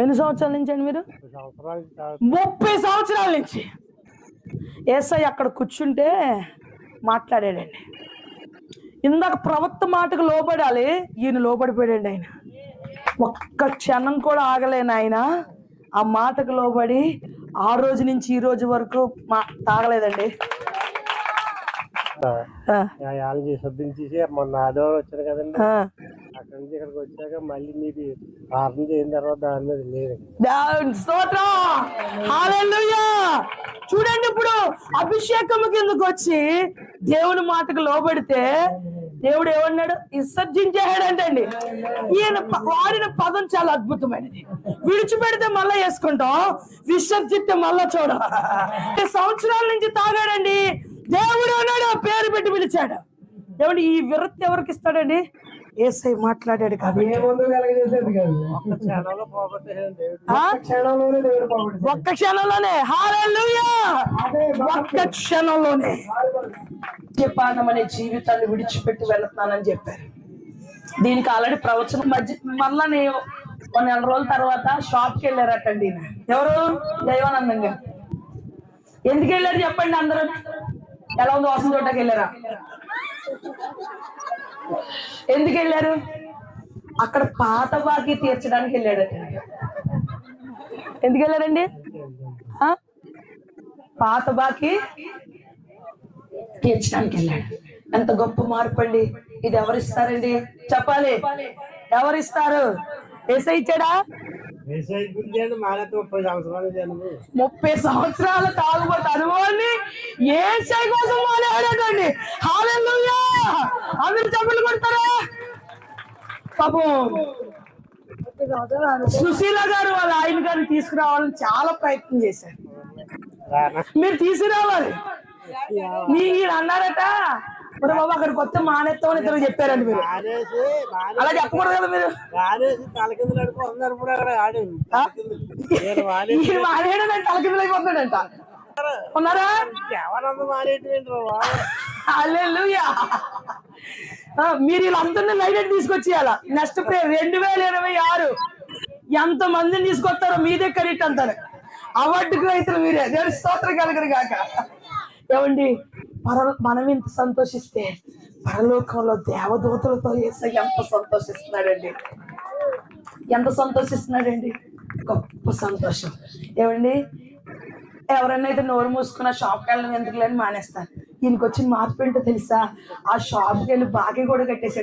ఎన్ని సంవత్సరాల నుంచి అండి మీరు? 30 సంవత్సరాల నుంచి. యేసై అక్కడ కూర్చుంటే మాట్లాడాడండి. ఇందాక ప్రవక్త మాటకు లోబడాలి, ఈయన లోబడిపోయాడండి. ఆయన ఒక్క క్షణం కూడా ఆగలేను. ఆయన ఆ మాటకు లోబడి ఆ రోజు నుంచి ఈ రోజు వరకు తాగలేదండి. మొన్న ఆదివారం వచ్చారు కదండి, అక్కడి నుంచి ఇక్కడికి వచ్చాక మళ్ళీ మీరు ప్రార్థన చేసిన తర్వాత దాని మీద లేదు. చూడండి, ఇప్పుడు అభిషేకము కిందకు వచ్చి దేవుని మాటకు లోబడితే దేవుడు ఏమన్నాడు? విసర్జించేసాడంటండి. ఈయన వాడిన పదం చాలా అద్భుతమైనది. విడిచిపెడితే మళ్ళా వేసుకుంటాం, విసర్జిస్తే మళ్ళా చూడ. సంవత్సరాల నుంచి తాగాడండి. దేవుడు అన్నాడు, పేరు పెట్టి పిలిచాడు. దేవుడు ఈ విరక్తి ఎవరికి ఇస్తాడండి? యేసై మాట్లాడాడు కాబట్టి. ఒక్క క్షణంలోనే, హల్లెలూయా, ఒక్క క్షణంలోనే పాదం అనే జీవితాన్ని విడిచిపెట్టి వెళ్తున్నానని చెప్పారు. దీనికి ఆల్రెడీ ప్రవచనం మళ్ళా నేను 1 నెల రోజుల తర్వాత షాప్కి వెళ్ళారటండి. ఎవరు? దైవానందం గారు. ఎందుకు వెళ్ళారు చెప్పండి అందరూ? ఎలా ఉంది వాసన చోటకి వెళ్ళారా? ఎందుకు వెళ్ళారు? అక్కడ పాత బాకీ తీర్చడానికి వెళ్ళాడట. ఎందుకు వెళ్ళారండి? పాత బాకీ తీర్చడానికి వెళ్ళాడు. ఎంత గొప్ప మార్పు అండి! ఇది ఎవరిస్తారండి? చెప్పాలి, ఎవరిస్తారు? యేసై ఇచ్చాడా? 30 సంవత్సరాల తాగుబోతు అనుభవాన్ని యేసై కోసం మాట్లాడాడండి. హల్లెలూయా! అందరూ చప్పట్లు కొడతారా? పాపం సుశీల గారు వాళ్ళ ఆయన గారిని తీసుకురావాలని చాలా ప్రయత్నం చేశారు. మీరు తీసుకురావాలి. మీరు అన్నారట, మరి బాబు అక్కడికి వస్తే మానేస్తామని ఇద్దరు చెప్పారండి. మీరు అలా చెప్పకూడదు కదా. మీరు మానేయడం తల కిందలు అయిపోతాడంట. ఉన్నారా? హల్లెలూయా! మీరు వీళ్ళందరినీ లైట్ తీసుకొచ్చేయాలా. నెక్స్ట్ 2026 ఎంత మందిని తీసుకొస్తారో మీదే కరెక్ట్ అంటారు. అవార్డుకు రైతులు మీరే. దేవుడి స్తోత్రం కలుగును గాక. ఏమండి, మనం ఇంత సంతోషిస్తే పరలోకంలో దేవదూతలతో యేసై ఎంత సంతోషిస్తున్నాడండి, ఎంత సంతోషిస్తున్నాడండి! గొప్ప సంతోషం. ఏమండి, ఎవరన్నా అయితే నోరు మూసుకున్న షాప్కి వెళ్ళడం ఎందుకు లేని మానేస్తారు. ఈయనకి వచ్చిన మార్పు ఏంటో తెలుసా? ఆ షాప్కి వెళ్ళి బాకీ కూడా కట్టేశాడు.